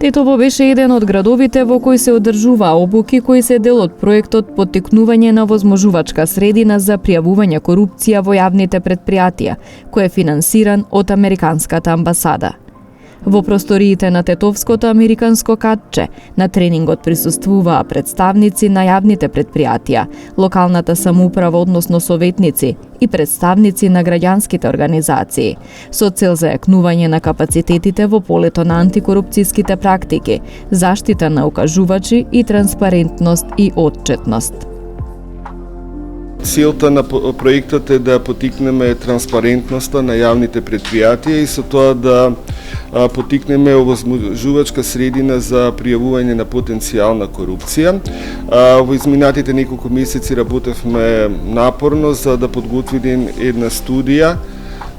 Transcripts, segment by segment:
Тетово беше еден од градовите во кои се одржуваа обуки кои се дел од проектот Поттикнување на возможувачка средина за пријавување корупција во јавните претпријатија, кој е финансиран од Американската амбасада. Во просториите на Тетовското американско катче на тренингот присуствуваа представници на јавните претпријатија, локалната самоуправа, односно советници и представници на граѓанските организации, со цел за јакнување на капацитетите во полето на антикорупцијските практики, заштита на укажувачи и транспарентност и отчетност. Целта на проектот е да поттикнеме транспарентноста на јавните претпријатија и со тоа да поттикнеме овозможувачка средина за пријавување на потенцијална корупција. Во изминатите неколку месеци работевме напорно за да подготвиме една студија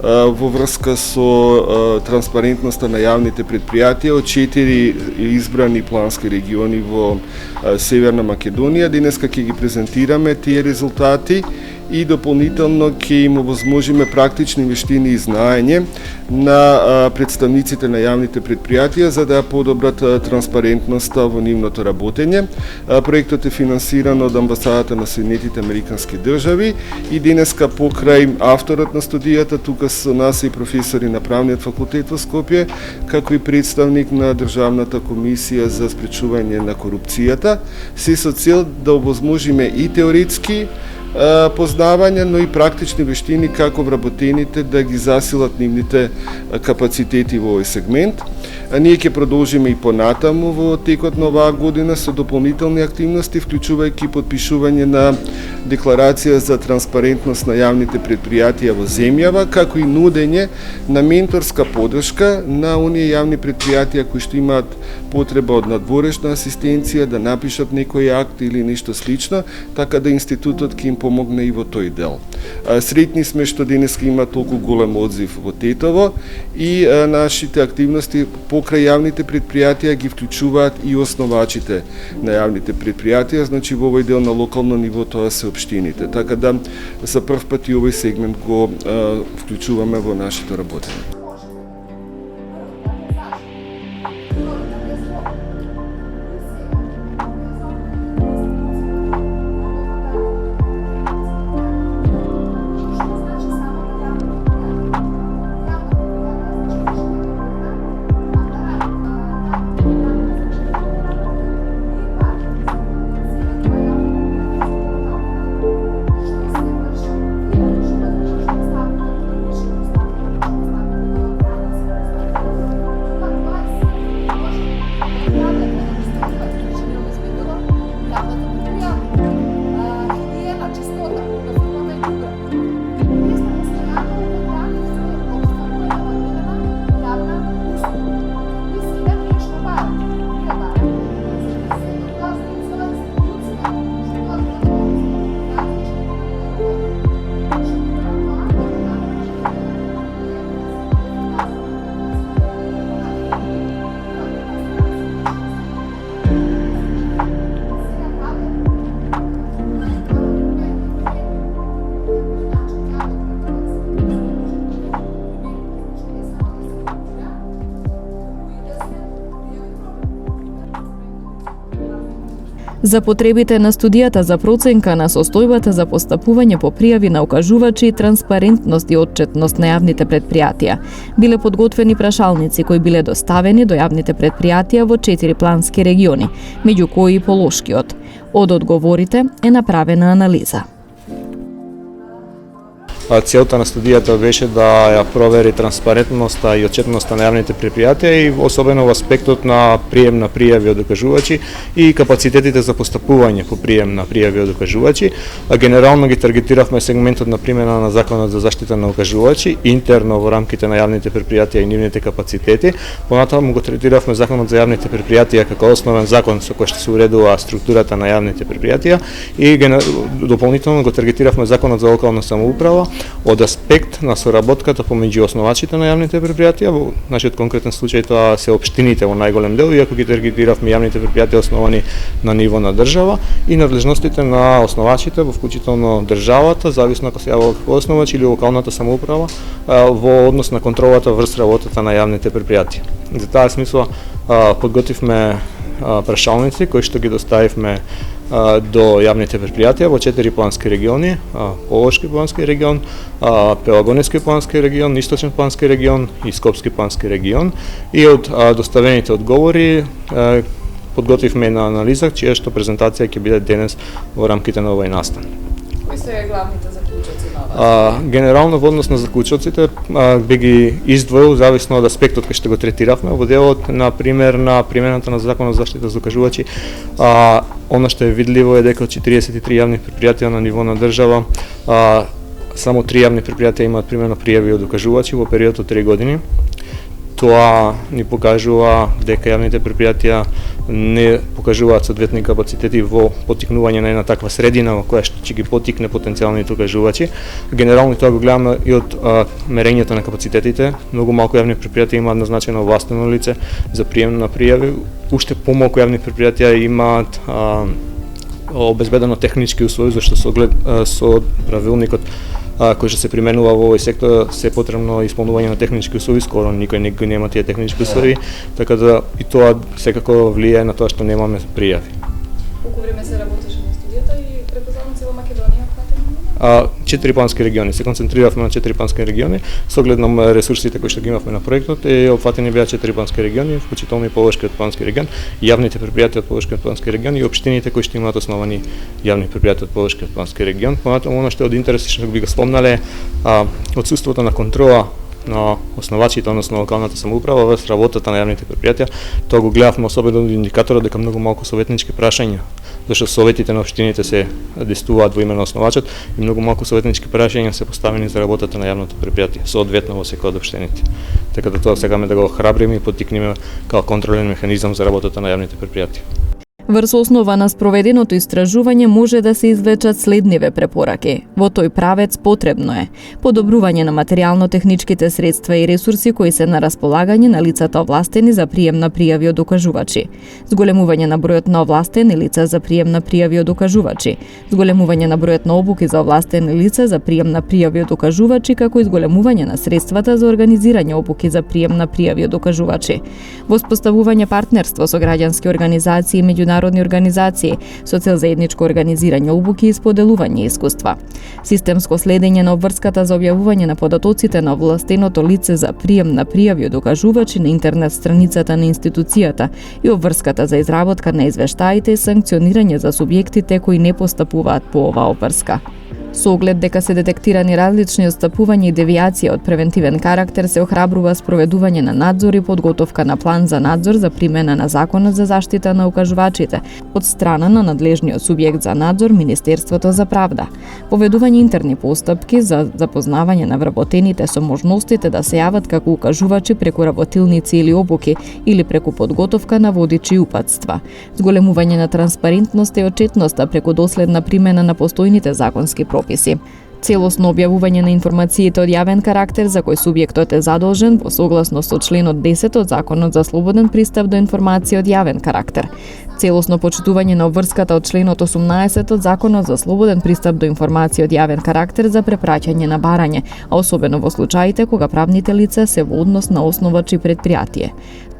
во врска со транспарентноста на јавните претпријатија од 4 избрани плански региони во Северна Македонија. Денеска ќе ги презентираме тие резултати и дополнително ќе им овозможиме практични вештини и знаење на представниците на јавните претпријатија за да подобрат транспарентноста во нивното работење. Проектот е финансиран од Амбасадата на Соединетите Американски држави и денеска покрај авторот на студијата тука со нас и професори на Правниот факултет во Скопје, како и представник на Државната комисија за спречување на корупцијата, се со цел да овозможиме и теоретски познавања, но и практични вештини како вработените да ги засилат нивните капацитети во овој сегмент. Ние ќе продолжиме и понатаму во текот на оваа година со дополнителни активности, вклучувајќи подпишување на декларација за транспарентност на јавните претпријатија во земјава, како и нудење на менторска поддршка на оние јавни претпријатија кои што имаат потреба од надворешна асистенција, да напишат некој акт или нешто слично, така да институтот ќе им помогне и во тој дел. Среќни сме што денеска има толку голем одзив во Тетово и нашите активности покрај јавните претпријатија ги вклучуваат и основачите на јавните претпријатија, значи во овој дел на локално ниво тоа се општините. Така да за прв пат и овој сегмент го вклучуваме во нашето работење. За потребите на студијата за проценка на состојбата за постапување по пријави на укажувачи и транспарентност и отчетност на јавните претпријатија, биле подготвени прашалници кои биле доставени до јавните претпријатија во 4 плански региони, меѓу кои и Полошкиот. Од одговорите е направена анализа. Целта на студијата беше да ја провери транспарентноста и отчетноста на јавните претпријатија и особено во аспектот на прием на пријави од укажувачи и капацитетите за постапување по прием на пријави од укажувачи. Генерално ги таргетиравме сегментот на примена на Законот за заштита на укажувачи интерно во рамките на јавните претпријатија и нивните капацитети. Понатаму го третиравме Законот за јавните претпријатија како основен закон со кој што се уредува структурата на јавните претпријатија и дополнително го таргетиравме Законот за локална самоуправа од аспект на соработката помеѓу основачите на јавните предпријатија, во нашиот конкретен случај тоа се општините во најголем дел, иако ги таргетиравме јавните предпријатија основани на ниво на држава и надлежностите на основачите, во вклучително државата, зависно ако се јавува како основач или локалната самоуправа, во однос на контролата врз работата на јавните предпријатија. За таа смисла подготвивме прашалници кои што ги доставивме до јавните предпријатија во 4 плански региони: Полошки плански регион, Пелагонески плански регион, Источен плански регион и Скопски плански регион. И од доставените одговори подготвивме една анализа, чија што презентација ќе биде денес во рамките на овој настан. Кои се главните заклучоци на генерално во однос на заклучоците би ги издвоил зависно од аспектот кој што го третиравме во делот, на пример на примената на Законот за заштита за докажувачи. Она што е видливо е дека од 43 јавни предпријатија на ниво на држава, само 3 јавни предпријатија имаат примено пријави од докажувачи во период од 3 години. Тоа ни покажува дека јавните предпријатија не покажуваат соодветни капацитети во поттикнување на една таква средина во која што ќе ги поттикне потенцијални докажувачи. Генерално тоа го гледаме и од мерењето на капацитетите. Многу малку јавни предпријатија имаат назначено овластено лице за прием на пријави. Уште помалку јавни предпријатија имаат обезбедено технички услови, зашто со правилникот кој што се применува во овој сектор се потребно исполнување на технички услови, скоро никој не нема тие технички услови, така да и тоа секако влијае на тоа што немаме пријави. Колку време се работеше на студијата и препознавам цела Македонија? 4 плански региони. Се концентриравме на 4 плански региони, со оглед на ресурсите кои што ги имавме на проектот, и опфатени беа 4 плански региони, вклучително и Полошкиот плански регион, јавните предпријатија од Полошкиот плански регион и општините кои што имаат основани јавни предпријатија од Полошкиот плански регион. Понатаму она што е од интерес, што би го спомнале, отсуството на контрола на основачите, односно локалната самоуправа врз работата на јавните предпријатија. Тоа го гледавме особено од индикаторот дека многу малку советнички прашања, зашто советите на општините се действуваат во име на основачот и многу малку советнички прашања се поставени за работата на јавното предпријатие, соодветно во секој од општините. Така да тоа сакаме да го охрабриме и поттикнеме како контролен механизам за работата на јавните предпријатија. Врз основа на спроведеното истражување може да се извлечат следниве препораки. Во тој правец потребно е подобрување на материјално-техничките средства и ресурси кои се на располагање на лицата овластени за прием на пријави од докажувачи, зголемување на бројот на овластени лица за прием на пријави од докажувачи, зголемување на бројот на обуки за овластени лица за прием на пријави од докажувачи, како и зголемување на средствата за организирање обуки за прием на пријави од докажувачи, воспоставување партнерство со граѓански организации и меѓународни организации со цел заедничко организирање обуки и споделување искуства. Системско следење на обврската за објавување на податоците на овластеното лице за прием на пријави од докажувачи на интернет страницата на институцијата и обврската за изработка на извештаите и санкционирање за субјектите кои не постапуваат по оваа обврска. Со оглед дека се детектирани различни отстапувања и девијација од превентивен карактер, се охрабрува спроведување на надзор и подготовка на план за надзор за примена на Законот за заштита на укажувачите од страна на надлежниот субјект за надзор Министерството за правда. Поведување интерни постапки за запознавање на вработените со можностите да се јават како укажувачи преку работилници или обуки или преку подготовка на водичи и упатства. Зголемување на транспарентноста и отчетноста преку доследна примена на постојните законски прописи. Целосно објавување на информациите од јавен карактер за кој субјектот е задолжен во согласност со членот 10 од Законот за слободен пристап до информација од јавен карактер. Целосно почитување на обврската од членот 18 од Законот за слободен пристап до информација од јавен карактер за препраќање на барање, а особено во случаите кога правните лица се во однос на основач и предпријатие.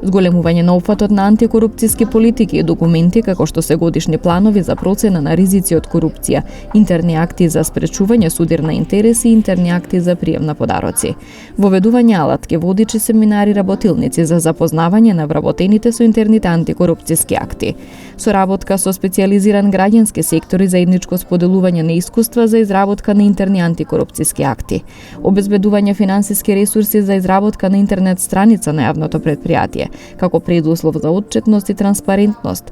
Зголемување на опфатот на антикорупцијски политики и документи како што се годишни планови за процена на ризици од корупција, интерни акти за спречување судир на интереси и интерни акти за прием на подароци. Воведување алатки, водичи, семинари, работилници за запознавање на вработените со интерните антикорупцијски акти. Соработка со специјализиран граѓански сектор и заедничко споделување на искуства за изработка на интерни антикорупцијски акти. Обезбедување финансиски ресурси за изработка на интернет страница на јавното предпријатие, како предуслов за отчетност и транспарентност.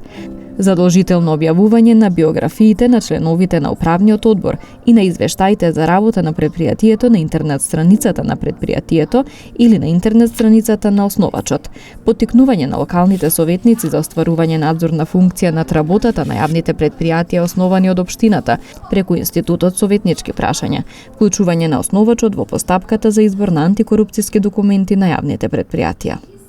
задолжително објавување на биографиите на членовите на управниот одбор и на извештаите за работа на предпријатието на интернет страницата на предпријатието или на интернет страницата на основачот, поттикнување на локалните советници за остварување надзорна функција над работата на јавните предпријатија основани од општината преку институтот советнички прашања, вклучување на основачот во постапката за избор на антикорупцијски документи на јавните предпријатија.